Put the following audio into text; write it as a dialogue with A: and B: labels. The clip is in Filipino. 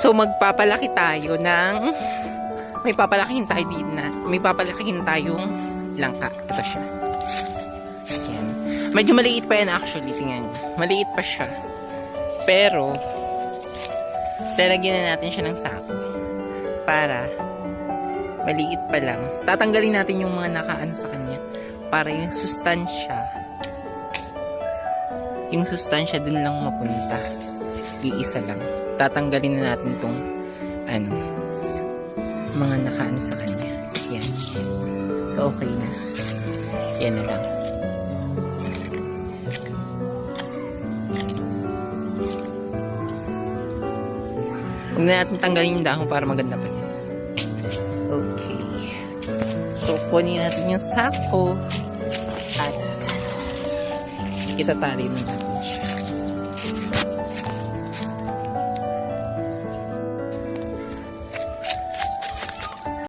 A: So magpapalaki tayo ng may papalakihin tayo din na may papalakihin tayong langka. Ito siya. Yan. Medyo maliit pa yan actually, tingnan niyo. Maliit pa siya. Pero lalagyan na natin siya ng sako para maliit pa lang. Tatanggalin natin yung mga nakaano sa kanya para yung sustansya dun lang mapunta. Iisa lang. Tatanggalin na natin tong mga nakaano sa kanya. Yan. So okay na. Yan na lang. Huwag na natin tanggalin yung dahon para maganda pa yan. Okay. So kunin natin yung sako at itatali na natin.